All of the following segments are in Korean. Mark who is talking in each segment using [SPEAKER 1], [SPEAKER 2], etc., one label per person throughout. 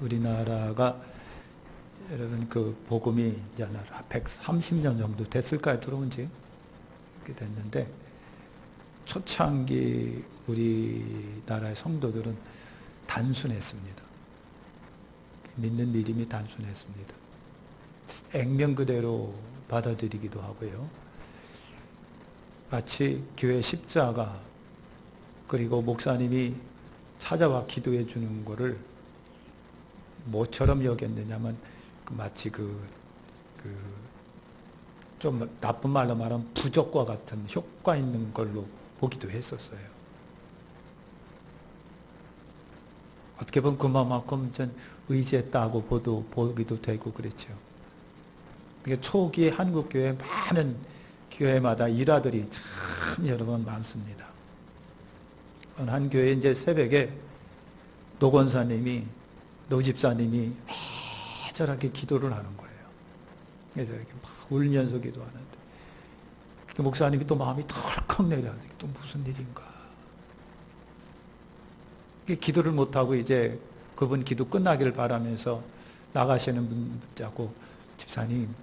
[SPEAKER 1] 우리나라가 여러분 그 복음이 이제 130년 정도 됐을까요? 들어온 지 이렇게 됐는데 초창기 우리나라의 성도들은 단순했습니다. 믿는 믿음이 단순했습니다. 액면 그대로 받아들이기도 하고요. 마치 교회 십자가 그리고 목사님이 찾아와 기도해 주는 거를 뭐처럼 여겼느냐면 마치 좀 나쁜 말로 말하면 부적과 같은 효과 있는 걸로 보기도 했었어요. 어떻게 보면 그만큼 전 의지했다고 보기도 되고 그랬죠. 초기에 한국교회 많은 교회마다 일화들이 참 여러 번 많습니다. 한 교회 이제 새벽에 노 집사님이 매절하게 기도를 하는 거예요. 그래서 이렇게 막 울면서 기도하는데 목사님이 또 마음이 덜컥 내려가지고 또 무슨 일인가. 기도를 못하고 이제 그분 기도 끝나기를 바라면서 나가시는 분 붙잡고 집사님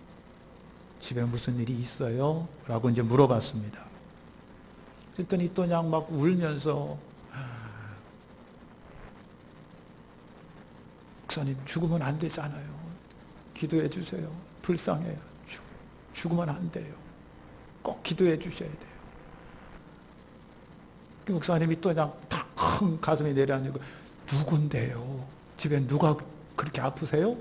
[SPEAKER 1] 집에 무슨 일이 있어요? 라고 이제 물어봤습니다. 그랬더니 또 그냥 막 울면서 목사님 죽으면 안 되잖아요. 기도해 주세요. 불쌍해요. 죽으면 안 돼요. 꼭 기도해 주셔야 돼요. 목사님이 또 그냥 탁 가슴이 내려앉고 누군데요? 집에 누가 그렇게 아프세요?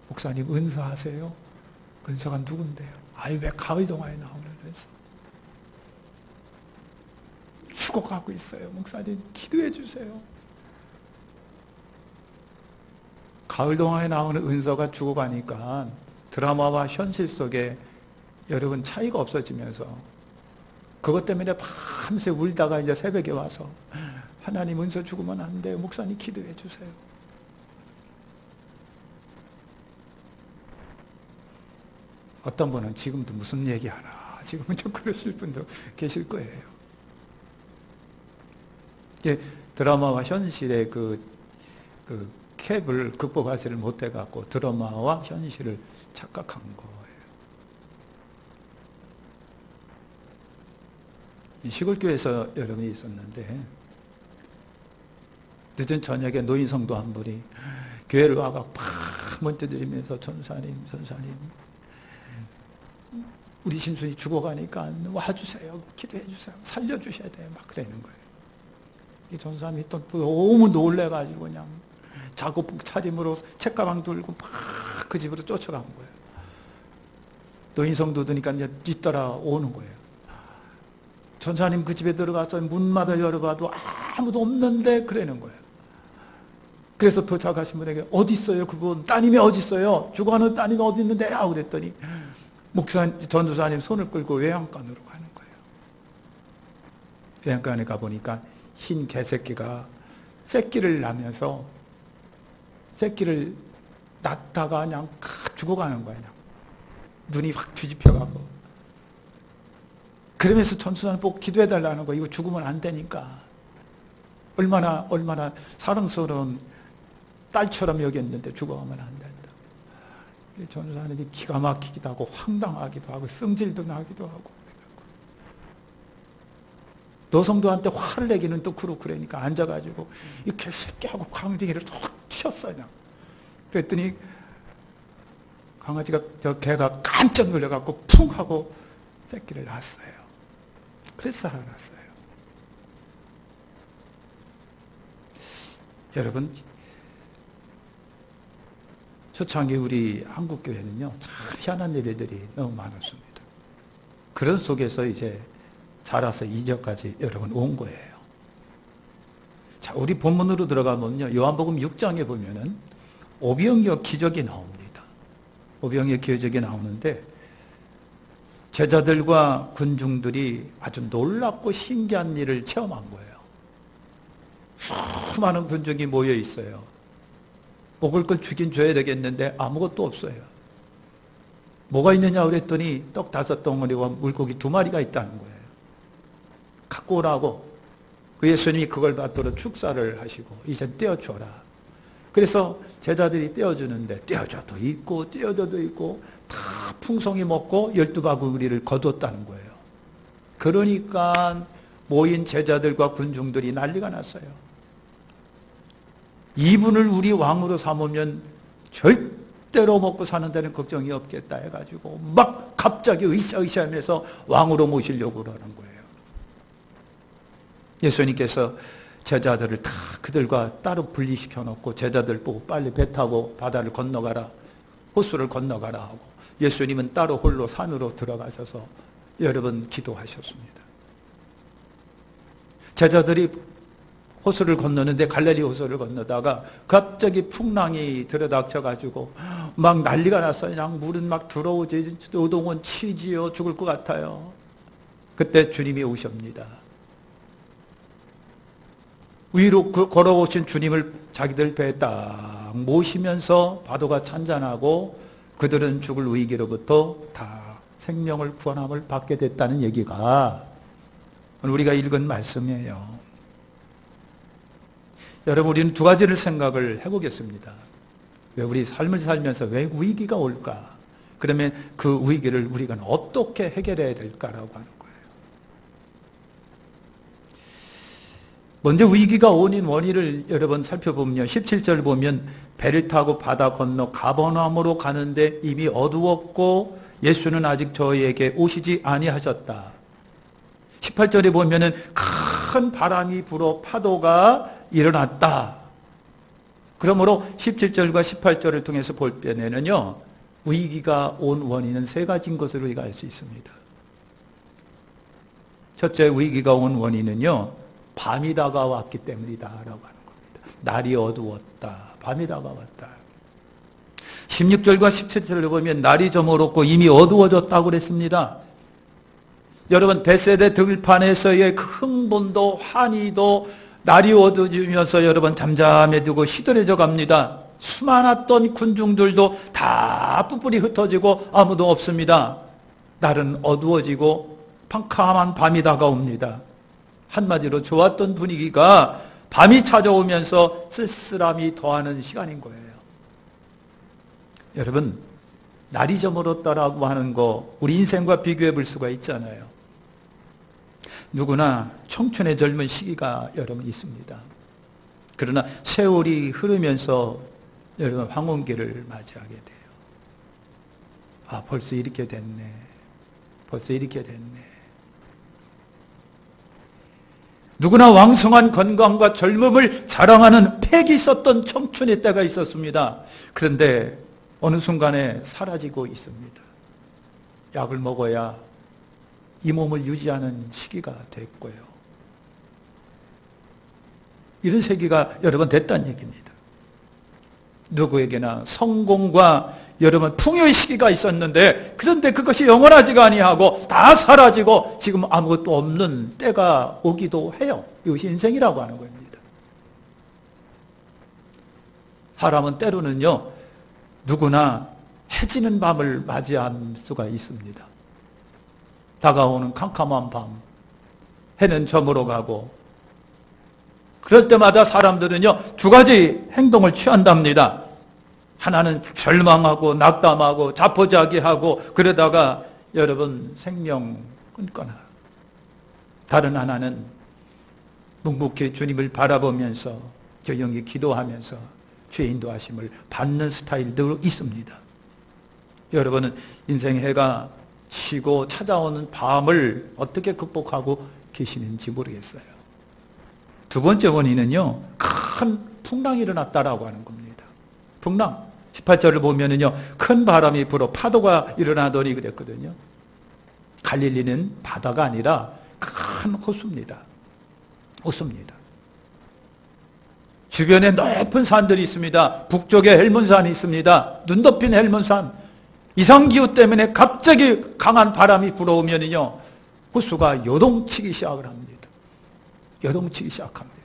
[SPEAKER 1] 목사님 은사하세요? 은사가 누군데요? 아이 왜 가을 동화에 나오는 그래서 죽어가고 있어요. 목사님 기도해 주세요. 가을 동화에 나오는 은서가 죽어가니까 드라마와 현실 속에 여러분 차이가 없어지면서 그것 때문에 밤새 울다가 이제 새벽에 와서 하나님 은서 죽으면 안 돼요. 목사님 기도해 주세요. 어떤 분은 지금도 무슨 얘기하나 지금은 좀 그러실 분도 계실 거예요. 이게 드라마와 현실의 그 캡을 극복하지를 못해갖고 드라마와 현실을 착각한 거예요. 시골교회에서 여러분이 있었는데 늦은 저녁에 노인 성도 한 분이 교회를 와서 팍 두드리면서 전사님 우리 심순이 죽어가니까 와주세요. 기도해 주세요. 살려주셔야 돼요. 막 그러는 거예요. 이 전사님이 또 너무 놀래가지고 그냥 작업복 차림으로 책가방 들고 막 그 집으로 쫓아간 거예요. 노인 성도드니까 이제 뒤따라 오는 거예요. 전사님 그 집에 들어가서 문마다 열어봐도 아무도 없는데 그러는 거예요. 그래서 도착하신 분에게 어디 있어요 그분? 따님이 어디 있어요? 죽어가는 따님이 어디 있는데? 그랬더니 전도사님 손을 끌고 외양간으로 가는 거예요. 외양간에 가보니까 흰 개새끼가 새끼를 낳으면서 새끼를 낳다가 그냥 죽어가는 거예요. 그냥. 눈이 확 뒤집혀가고. 그러면서 전도사님 꼭 기도해달라는 거예요. 이거 죽으면 안 되니까. 얼마나 사랑스러운 딸처럼 여겼는데 죽어가면 안 된다. 전도사님이 기가 막히기도 하고 황당하기도 하고 성질도 나기도 하고 노성도한테 화를 내기는 또 그러니까 앉아가지고 이 개새끼하고 광둥이를 툭 쳤어요. 그냥. 그랬더니 강아지가 저 개가 깜짝 놀라갖고 쿵 하고 새끼를 낳았어요. 그래서 살아났어요. 여러분 초창기 우리 한국교회는요 참 희한한 예배들이 너무 많았습니다. 그런 속에서 이제 자라서 이제까지 여러분 온 거예요. 자, 우리 본문으로 들어가면요 요한복음 6장에 보면은 오병이어 기적이 나옵니다. 오병이어 기적이 나오는데 제자들과 군중들이 아주 놀랍고 신기한 일을 체험한 거예요. 수많은 군중이 모여 있어요. 먹을 걸 주긴 줘야 되겠는데 아무것도 없어요. 뭐가 있느냐 그랬더니 떡 5덩어리와 물고기 2마리가 있다는 거예요. 갖고 오라고. 그 예수님이 그걸 받들어 축사를 하시고 이제 떼어줘라. 그래서 제자들이 떼어주는데 떼어줘도 있고 떼어줘도 있고 다 풍성히 먹고 12바구니를 거뒀다는 거예요. 그러니까 모인 제자들과 군중들이 난리가 났어요. 이분을 우리 왕으로 삼으면 절대로 먹고 사는 데는 걱정이 없겠다 해가지고 막 갑자기 으쌰으쌰하면서 왕으로 모시려고 그러는 거예요. 예수님께서 제자들을 다 그들과 따로 분리시켜 놓고 제자들 보고 빨리 배 타고 바다를 건너가라, 호수를 건너가라 하고 예수님은 따로 홀로 산으로 들어가셔서 여러분 기도하셨습니다. 제자들이 호수를 건너는데 갈릴리 호수를 건너다가 갑자기 풍랑이 들어닥쳐가지고 막 난리가 났어요. 그냥 물은 막 들어오지, 노동은 치지요. 죽을 것 같아요. 그때 주님이 오십니다. 위로 걸어오신 주님을 자기들 배에 딱 모시면서 파도가 찬잔하고 그들은 죽을 위기로부터 다 생명을 구원함을 받게 됐다는 얘기가 우리가 읽은 말씀이에요. 여러분, 우리는 두 가지를 생각을 해보겠습니다. 왜 우리 삶을 살면서 왜 위기가 올까? 그러면 그 위기를 우리가 어떻게 해결해야 될까라고 하는 거예요. 먼저 위기가 오는 원인을 여러분 살펴보면요. 17절 보면 배를 타고 바다 건너 가버나움으로 가는데 이미 어두웠고 예수는 아직 저희에게 오시지 아니하셨다. 18절에 보면은 큰 바람이 불어 파도가 일어났다. 그러므로 17절과 18절을 통해서 볼 때는요, 위기가 온 원인은 세 가지인 것으로 우리가 알 수 있습니다. 첫째, 위기가 온 원인은요, 밤이 다가왔기 때문이다라고 하는 겁니다. 날이 어두웠다. 밤이 다가왔다. 16절과 17절을 보면 날이 저물었고 이미 어두워졌다고 그랬습니다. 여러분, 벳세다 들판에서의 흥분도 환희도 날이 어두워지면서 여러분 잠잠해지고 시들해져 갑니다. 수많았던 군중들도 다 뿔뿔이 흩어지고 아무도 없습니다. 날은 어두워지고 캄캄한 밤이 다가옵니다. 한마디로 좋았던 분위기가 밤이 찾아오면서 쓸쓸함이 더하는 시간인 거예요. 여러분, 날이 저물었다라고 하는 거 우리 인생과 비교해 볼 수가 있잖아요. 누구나 청춘의 젊은 시기가 여러분 있습니다. 그러나 세월이 흐르면서 여러분 황혼기를 맞이하게 돼요. 아, 벌써 이렇게 됐네. 벌써 이렇게 됐네. 누구나 왕성한 건강과 젊음을 자랑하는 팩이 있었던 청춘의 때가 있었습니다. 그런데 어느 순간에 사라지고 있습니다. 약을 먹어야 이 몸을 유지하는 시기가 됐고요. 이런 세기가 여러분 됐다는 얘기입니다. 누구에게나 성공과 여러분 풍요의 시기가 있었는데 그런데 그것이 영원하지가 아니하고 다 사라지고 지금 아무것도 없는 때가 오기도 해요. 이것이 인생이라고 하는 겁니다. 사람은 때로는요, 누구나 해지는 밤을 맞이할 수가 있습니다. 다가오는 캄캄한 밤, 해는 저물어 가고, 그럴 때마다 사람들은요, 두 가지 행동을 취한답니다. 하나는 절망하고 낙담하고 자포자기하고 그러다가 여러분 생명 끊거나, 다른 하나는 묵묵히 주님을 바라보면서 조용히 기도하면서 주의 인도하심을 받는 스타일도 있습니다. 여러분은 인생 해가 치고 찾아오는 밤을 어떻게 극복하고 계시는지 모르겠어요. 두 번째 원인은요, 큰 풍랑이 일어났다라고 하는 겁니다. 풍랑. 18절을 보면은요, 큰 바람이 불어 파도가 일어나더니 그랬거든요. 갈릴리는 바다가 아니라 큰 호수입니다. 호수입니다. 주변에 높은 산들이 있습니다. 북쪽에 헬몬산이 있습니다. 눈 덮인 헬몬산. 이상기후 때문에 갑자기 강한 바람이 불어오면요, 호수가 요동치기 시작을 합니다. 요동치기 시작합니다.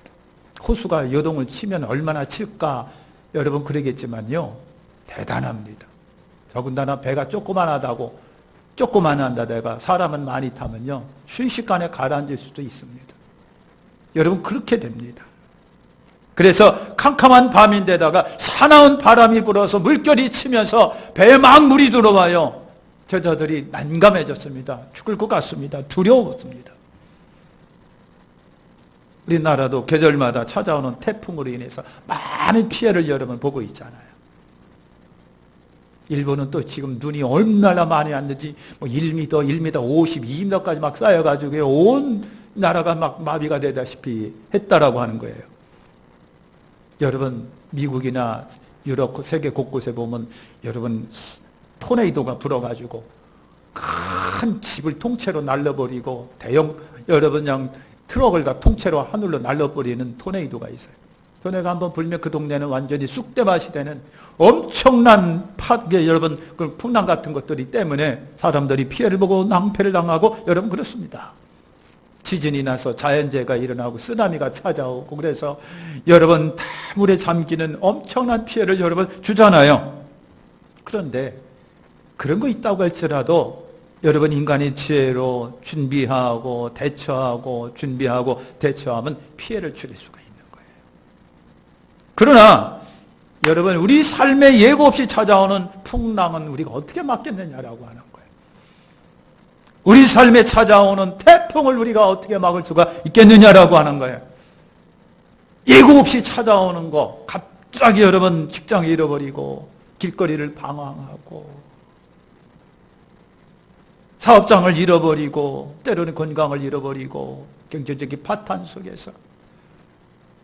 [SPEAKER 1] 호수가 요동을 치면 얼마나 칠까? 여러분 그러겠지만요, 대단합니다. 더군다나 배가 조그만하다고, 조그만한다 내가 사람은 많이 타면요, 순식간에 가라앉을 수도 있습니다. 여러분 그렇게 됩니다. 그래서 캄캄한 밤인데다가 사나운 바람이 불어서 물결이 치면서 배에 막 물이 들어와요. 제자들이 난감해졌습니다. 죽을 것 같습니다. 두려웠습니다. 우리나라도 계절마다 찾아오는 태풍으로 인해서 많은 피해를 여러분 보고 있잖아요. 일본은 또 지금 눈이 얼마나 많이 왔는지 1m, 1m 50, 2m까지 막 쌓여가지고 온 나라가 막 마비가 되다시피 했다라고 하는 거예요. 여러분 미국이나 유럽 세계 곳곳에 보면 여러분 토네이도가 불어가지고 큰 집을 통째로 날려버리고 대형 여러분 그냥 트럭을 다 통째로 하늘로 날려버리는 토네이도가 있어요. 토네이도가 한번 불면 그 동네는 완전히 쑥대밭이 되는 엄청난 여러분 그 풍랑 같은 것들이 때문에 사람들이 피해를 보고 낭패를 당하고 여러분 그렇습니다. 지진이 나서 자연재해가 일어나고 쓰나미가 찾아오고 그래서 여러분 다 물에 잠기는 엄청난 피해를 여러분 주잖아요. 그런데 그런 거 있다고 할지라도 여러분 인간의 지혜로 준비하고 대처하고 준비하고 대처하면 피해를 줄일 수가 있는 거예요. 그러나 여러분 우리 삶에 예고 없이 찾아오는 풍랑은 우리가 어떻게 막겠느냐라고 하는 거예요. 우리 삶에 찾아오는 태풍을 우리가 어떻게 막을 수가 있겠느냐라고 하는 거예요. 예고 없이 찾아오는 거, 갑자기 여러분 직장 잃어버리고 길거리를 방황하고 사업장을 잃어버리고 때로는 건강을 잃어버리고 경제적인 파탄 속에서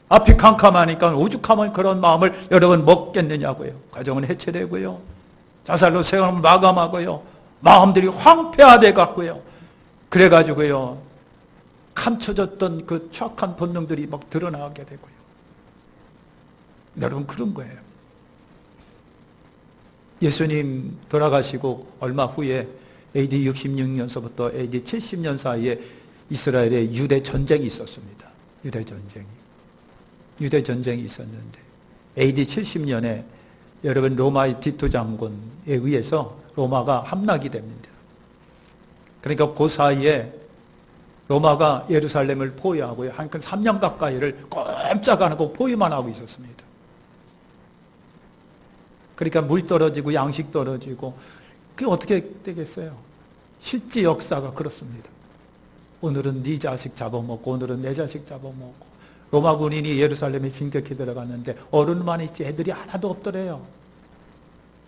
[SPEAKER 1] 앞이 캄캄하니까 오죽하면 그런 마음을 여러분 먹겠느냐고요. 가정은 해체되고요. 자살로 생활을 마감하고요. 마음들이 황폐화돼 갖고요. 그래가지고요. 감춰졌던 그 추악한 본능들이 막 드러나게 되고요. 여러분 그런 거예요. 예수님 돌아가시고 얼마 후에 AD 66년서부터 AD 70년 사이에 이스라엘에 유대 전쟁이 있었습니다. 유대 전쟁이 있었는데 AD 70년에 여러분 로마의 디토 장군에 의해서 로마가 함락이 됩니다. 그러니까 그 사이에 로마가 예루살렘을 포위하고요. 한 3년 가까이를 꼼짝 안 하고 포위만 하고 있었습니다. 그러니까 물 떨어지고 양식 떨어지고 그게 어떻게 되겠어요? 실제 역사가 그렇습니다. 오늘은 네 자식 잡아먹고 오늘은 내 자식 잡아먹고 로마 군인이 예루살렘에 진격해 들어갔는데 어른만 있지 애들이 하나도 없더래요.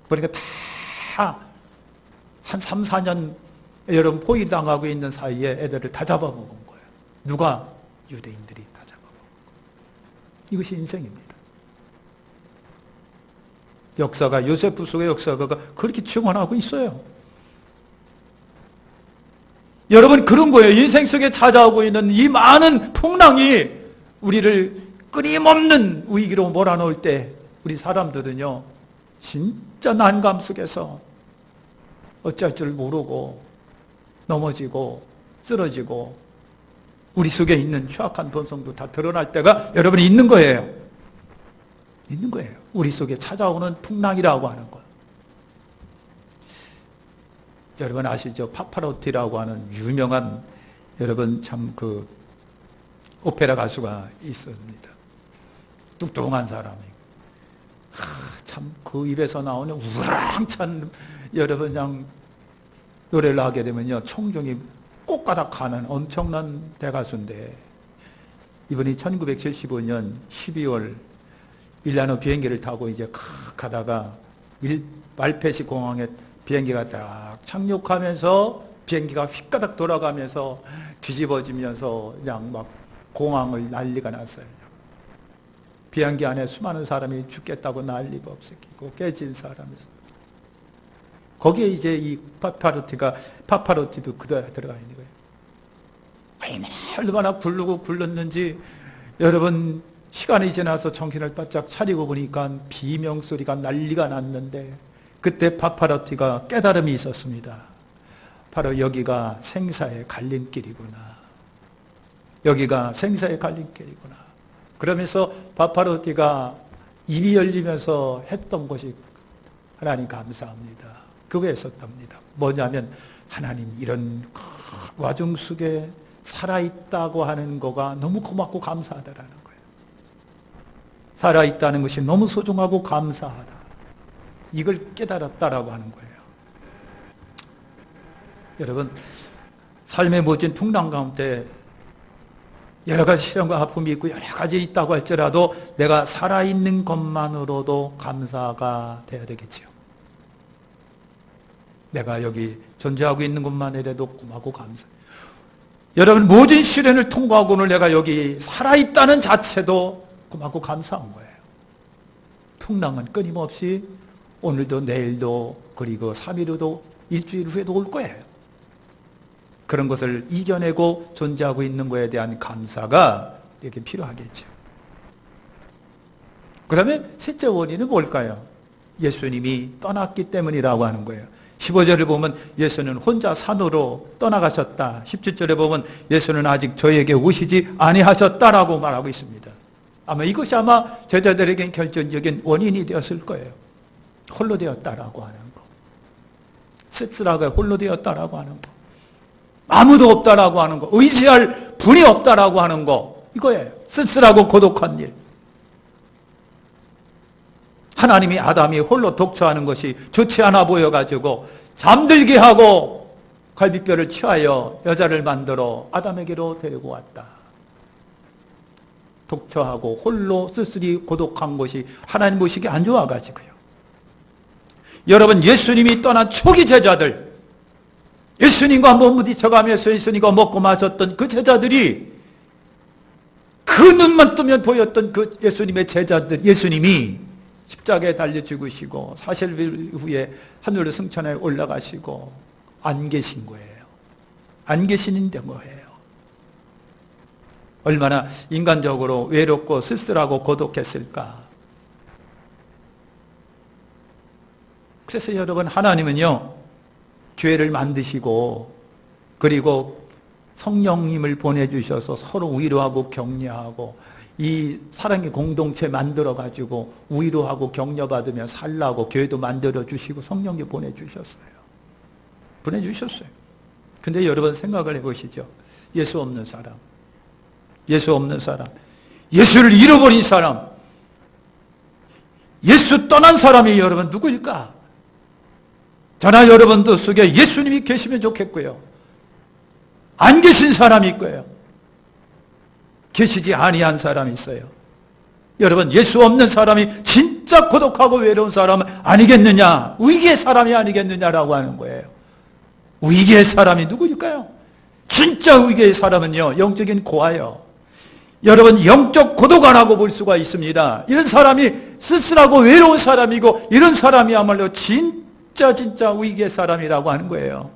[SPEAKER 1] 그러니까 다 한 3, 4년 여러분 포위당하고 있는 사이에 애들을 다 잡아먹은 거예요. 누가? 유대인들이 다 잡아먹은 거예요. 이것이 인생입니다. 역사가 요세푸스의 역사가 그렇게 증언하고 있어요. 여러분 그런 거예요. 인생 속에 찾아오고 있는 이 많은 풍랑이 우리를 끊임없는 위기로 몰아넣을 때 우리 사람들은요 진짜 난감 속에서 어쩔 줄 모르고 넘어지고 쓰러지고 우리 속에 있는 추악한 본성도 다 드러날 때가 여러분이 있는 거예요. 있는 거예요. 우리 속에 찾아오는 풍랑이라고 하는 것. 여러분 아시죠? 파파로티라고 하는 유명한 여러분 참 그 오페라 가수가 있었습니다. 뚱뚱한 사람이고 참 그 입에서 나오는 우랑찬 여러분 그냥 노래를 하게 되면요 청중이 꽃가닥하는 엄청난 대가수인데 이분이 1975년 12월 밀라노 비행기를 타고 이제 가다가 말페시 공항에 비행기가 딱 착륙하면서 비행기가 휙가닥 돌아가면서 뒤집어지면서 그냥 막 공항을 난리가 났어요. 비행기 안에 수많은 사람이 죽겠다고 난리가 없었고 깨진 사람이 거기에 이제 이 파파로티도 그대로 들어가 있는 거예요. 얼마나 굴렀는지 여러분 시간이 지나서 정신을 바짝 차리고 보니까 비명소리가 난리가 났는데 그때 파파로티가 깨달음이 있었습니다. 바로 여기가 생사의 갈림길이구나. 여기가 생사의 갈림길이구나. 그러면서 파파로티가 입이 열리면서 했던 것이 하나님 감사합니다. 그거였었답니다. 뭐냐면 하나님 이런 와중 속에 살아있다고 하는 거가 너무 고맙고 감사하다라는 거예요. 살아있다는 것이 너무 소중하고 감사하다. 이걸 깨달았다라고 하는 거예요. 여러분, 삶의 모진 풍랑 가운데 여러 가지 시련과 아픔이 있고 여러 가지 있다고 할지라도 내가 살아있는 것만으로도 감사가 돼야 되겠지요. 내가 여기 존재하고 있는 것만이라도 고맙고 감사. 여러분, 모든 시련을 통과하고 오늘 내가 여기 살아있다는 자체도 고맙고 감사한 거예요. 풍랑은 끊임없이 오늘도 내일도 그리고 3일 후도 일주일 후에도 올 거예요. 그런 것을 이겨내고 존재하고 있는 것에 대한 감사가 이렇게 필요하겠죠. 그 다음에 셋째 원인은 뭘까요? 예수님이 떠났기 때문이라고 하는 거예요. 15절을 보면 예수는 혼자 산으로 떠나가셨다. 17절에 보면 예수는 아직 저에게 오시지 아니하셨다라고 말하고 있습니다. 아마 이것이 아마 제자들에겐 결정적인 원인이 되었을 거예요. 홀로 되었다라고 하는 거. 쓸쓸하게 홀로 되었다라고 하는 거. 아무도 없다라고 하는 거. 의지할 분이 없다라고 하는 거. 이거예요. 쓸쓸하고 고독한 일. 하나님이 아담이 홀로 독처하는 것이 좋지 않아 보여가지고 잠들게 하고 갈비뼈를 취하여 여자를 만들어 아담에게로 데리고 왔다. 독처하고 홀로 쓸쓸히 고독한 것이 하나님 보시기 안 좋아가지고요. 여러분, 예수님이 떠난 초기 제자들, 예수님과 한번 부딪혀가면서 예수님과 먹고 마셨던 그 제자들이, 그 눈만 뜨면 보였던 그 예수님의 제자들, 예수님이 십자가에 달려 죽으시고 40일 후에 하늘로 승천하여 올라가시고 안 계신 거예요. 안 계시는 거예요. 얼마나 인간적으로 외롭고 쓸쓸하고 고독했을까. 그래서 여러분, 하나님은요, 교회를 만드시고 그리고 성령님을 보내주셔서 서로 위로하고 격려하고 이 사랑의 공동체 만들어가지고 위로하고 격려받으며 살라고 교회도 만들어주시고 성령님 보내주셨어요. 보내주셨어요. 근데 여러분 생각을 해보시죠. 예수 없는 사람, 예수 없는 사람, 예수를 잃어버린 사람, 예수 떠난 사람이 여러분 누구일까? 저나 여러분들 속에 예수님이 계시면 좋겠고요. 안 계신 사람이 있고요. 계시지 아니한 사람이 있어요. 여러분, 예수 없는 사람이 진짜 고독하고 외로운 사람은 아니겠느냐? 위기의 사람이 아니겠느냐라고 하는 거예요. 위기의 사람이 누구일까요? 진짜 위기의 사람은요, 영적인 고아요. 여러분, 영적 고독하라고 볼 수가 있습니다. 이런 사람이 쓸쓸하고 외로운 사람이고, 이런 사람이야말로 진짜 위기의 사람이라고 하는 거예요.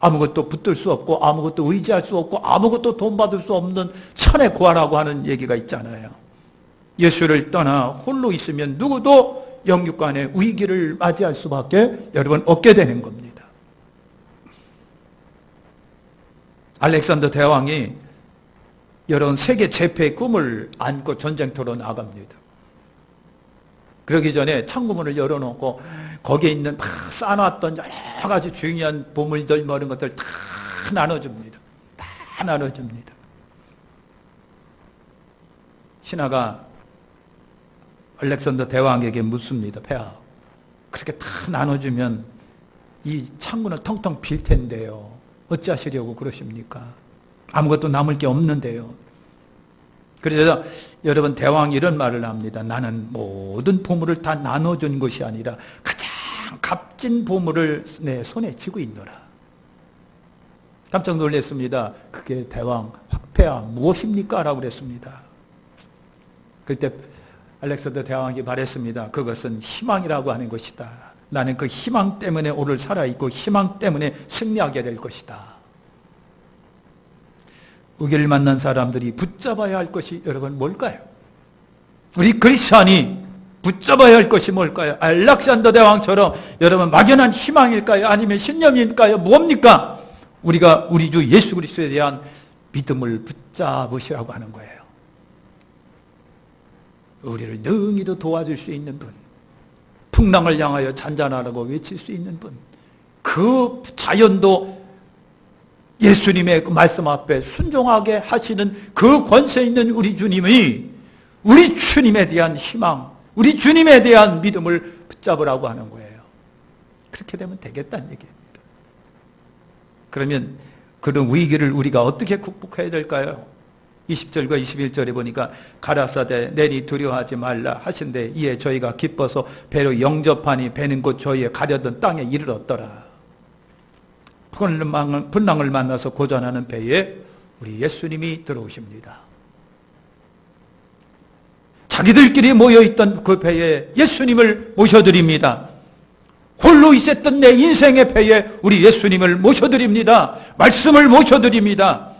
[SPEAKER 1] 아무것도 붙들 수 없고 아무것도 의지할 수 없고 아무것도 돈받을 수 없는 천의 고아라고 하는 얘기가 있잖아요. 예수를 떠나 홀로 있으면 누구도 영육간의 위기를 맞이할 수밖에 여러분 없게 되는 겁니다. 알렉산더 대왕이 여러분 세계 제패의 꿈을 안고 전쟁터로 나갑니다. 그러기 전에 창고문을 열어놓고 거기에 있는 막 쌓아놨던 여러 가지 중요한 보물들 뭐 이런 것들 다 나눠줍니다. 다 나눠줍니다. 신하가 알렉산더 대왕에게 묻습니다. 폐하, 그렇게 다 나눠주면 이 창고는 텅텅 빌 텐데요. 어찌하시려고 그러십니까? 아무것도 남을 게 없는데요. 그래서 여러분, 대왕이 이런 말을 합니다. 나는 모든 보물을 다 나눠준 것이 아니라 가장 값진 보물을 내 손에 쥐고 있노라. 깜짝 놀랐습니다. 그게 대왕, 폐하 무엇입니까? 라고 그랬습니다. 그때 알렉산더 대왕이 말했습니다. 그것은 희망이라고 하는 것이다. 나는 그 희망 때문에 오늘 살아있고 희망 때문에 승리하게 될 것이다. 위기를 만난 사람들이 붙잡아야 할 것이 여러분 뭘까요? 우리 크리스찬이 붙잡아야 할 것이 뭘까요? 알렉산더 대왕처럼 여러분 막연한 희망일까요? 아니면 신념일까요? 뭡니까? 우리가 우리 주 예수 그리스도에 대한 믿음을 붙잡으시라고 하는 거예요. 우리를 능히도 도와줄 수 있는 분, 풍랑을 향하여 잔잔하라고 외칠 수 있는 분, 그 자연도 예수님의 그 말씀 앞에 순종하게 하시는 그 권세 있는 우리 주님이 우리 주님에 대한 희망, 우리 주님에 대한 믿음을 붙잡으라고 하는 거예요. 그렇게 되면 되겠다는 얘기입니다. 그러면 그런 위기를 우리가 어떻게 극복해야 될까요? 20절과 21절에 보니까 가라사대 내니 두려워하지 말라 하신대 이에 저희가 기뻐서 배로 영접하니 배는 곧 저희의 가려던 땅에 이르렀더라. 분랑을 만나서 고전하는 배에 우리 예수님이 들어오십니다. 자기들끼리 모여있던 그 배에 예수님을 모셔드립니다. 홀로 있었던 내 인생의 배에 우리 예수님을 모셔드립니다. 말씀을 모셔드립니다.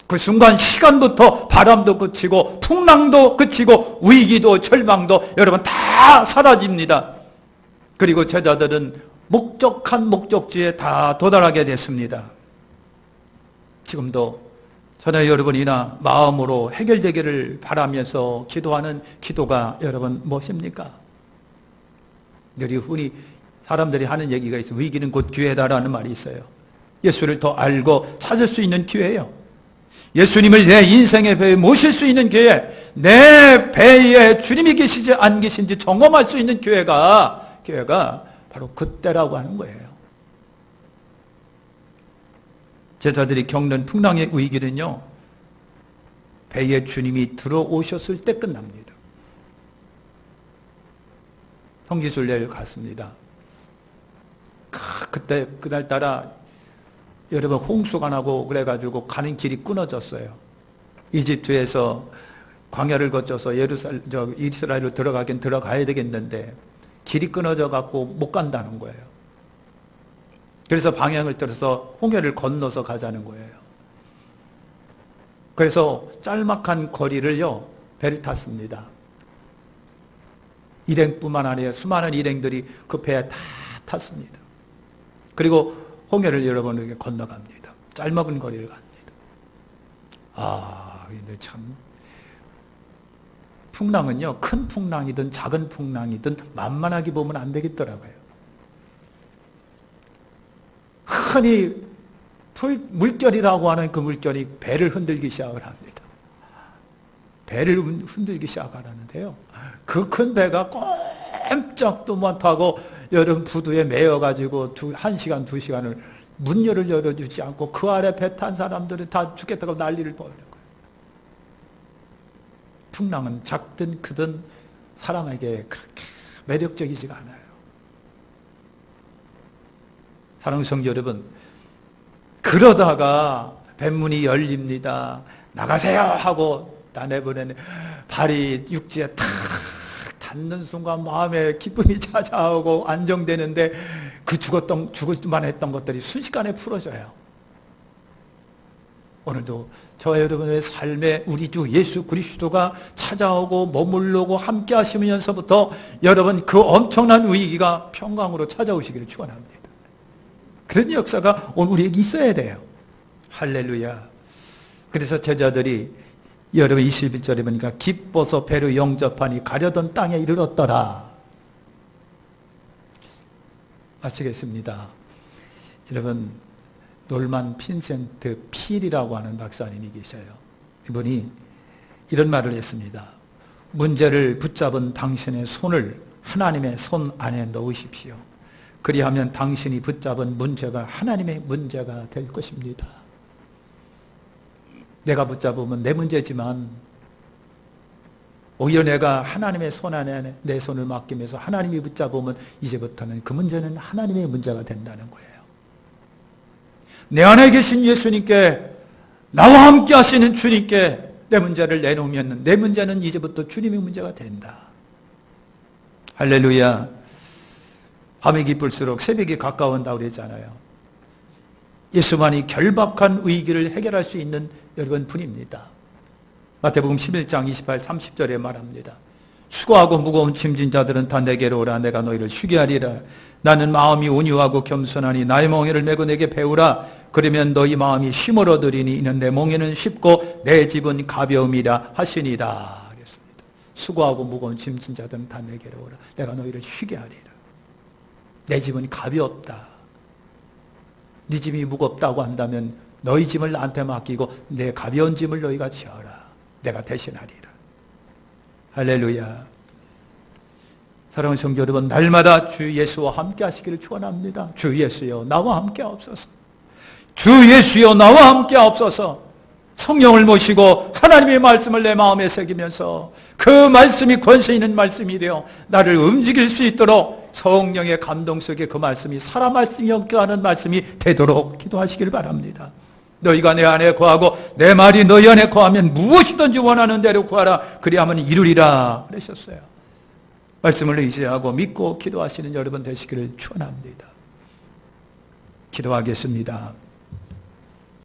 [SPEAKER 1] 그 순간 시간부터 바람도 그치고 풍랑도 그치고 위기도 절망도 여러분 다 사라집니다. 그리고 제자들은 목적한 목적지에 다 도달하게 됐습니다. 지금도 저는 여러분이나 마음으로 해결되기를 바라면서 기도하는 기도가 여러분 무엇입니까? 늘 흔히 사람들이 하는 얘기가 있어요. 위기는 곧 기회다라는 말이 있어요. 예수를 더 알고 찾을 수 있는 기회예요. 예수님을 내 인생의 배에 모실 수 있는 기회, 내 배에 주님이 계시지 안 계신지 점검할 수 있는 기회가 바로 그때라고 하는 거예요. 제자들이 겪는 풍랑의 위기는요, 배에 주님이 들어오셨을 때 끝납니다. 성지순례를 갔습니다. 그때 그날따라 여러분 홍수가 나고 그래가지고 가는 길이 끊어졌어요. 이집트에서 광야를 거쳐서 이스라엘로 들어가긴 들어가야 되겠는데 길이 끊어져 갖고 못 간다는 거예요. 그래서 방향을 틀어서 홍해를 건너서 가자는 거예요. 그래서 짤막한 거리를요 배를 탔습니다. 일행뿐만 아니라 수많은 일행들이 그 배에 다 탔습니다. 그리고 홍해를 여러분에게 건너갑니다. 짤막은 거리를 갑니다. 근데 참 풍랑은요, 큰 풍랑이든 작은 풍랑이든 만만하게 보면 안 되겠더라고요. 흔히 물결이라고 하는 그 물결이 배를 흔들기 시작을 합니다. 배를 흔들기 시작하는데요. 그 큰 배가 꼼짝도 못하고 여름 부두에 매여가지고 1시간, 2시간을 문열을 열어주지 않고 그 아래 배 탄 사람들이 다 죽겠다고 난리를 벌이는 거예요. 풍랑은 작든 크든 사람에게 그렇게 매력적이지가 않아요. 사랑하는 성도 여러분, 그러다가 뱃문이 열립니다. 나가세요 하고 다 내보내는 발이 육지에 탁 닿는 순간 마음에 기쁨이 찾아오고 안정되는데 그 죽었만 했던 것들이 순식간에 풀어져요. 오늘도 저와 여러분의 삶에 우리 주 예수 그리스도가 찾아오고 머물르고 함께 하시면서부터 여러분 그 엄청난 위기가 평강으로 찾아오시기를 축원합니다. 그런 역사가 오늘 우리에게 있어야 돼요. 할렐루야. 그래서 제자들이 여러분 21절에 보니까 기뻐서 배로 영접하니 가려던 땅에 이르렀더라. 마치겠습니다. 여러분 놀만 핀센트 필이라고 하는 박사님이 계셔요. 이분이 이런 말을 했습니다. 문제를 붙잡은 당신의 손을 하나님의 손 안에 넣으십시오. 그리하면 당신이 붙잡은 문제가 하나님의 문제가 될 것입니다. 내가 붙잡으면 내 문제지만 오히려 내가 하나님의 손 안에 내 손을 맡기면서 하나님이 붙잡으면 이제부터는 그 문제는 하나님의 문제가 된다는 거예요. 내 안에 계신 예수님께, 나와 함께 하시는 주님께 내 문제를 내놓으면 내 문제는 이제부터 주님의 문제가 된다. 할렐루야. 밤이 깊을수록 새벽이 가까운다고 그랬잖아요. 예수만이 결박한 위기를 해결할 수 있는 여러분 분입니다. 마태복음 11장 28, 30절에 말합니다. 수고하고 무거운 짐진 자들은 다 내게로 오라. 내가 너희를 쉬게 하리라. 나는 마음이 온유하고 겸손하니 나의 멍에를 메고 내게 배우라. 그러면 너희 마음이 쉼을 얻으리니 이는 내 멍에는 쉽고 내 집은 가벼움이라 하시니라. 그랬습니다. 수고하고 무거운 짐진 자들은 다 내게로 오라. 내가 너희를 쉬게 하리라. 내 집은 가볍다. 네 집이 무겁다고 한다면 너희 짐을 나한테 맡기고 내 가벼운 짐을 너희가 지어라. 내가 대신하리라. 할렐루야. 사랑하는 성도 여러분, 날마다 주 예수와 함께 하시기를 축원합니다. 주 예수여 나와 함께 하옵소서. 주 예수여 나와 함께 하옵소서. 성령을 모시고 하나님의 말씀을 내 마음에 새기면서 그 말씀이 권세 있는 말씀이 되어 나를 움직일 수 있도록 성령의 감동 속에 그 말씀이 살아 말씀이 엮여가는 말씀이 되도록 기도하시길 바랍니다. 너희가 내 안에 거하고 내 말이 너희 안에 거하면 무엇이든지 원하는 대로 구하라. 그리하면 이루리라 그러셨어요. 말씀을 의지하고 믿고 기도하시는 여러분 되시기를 축원합니다. 기도하겠습니다.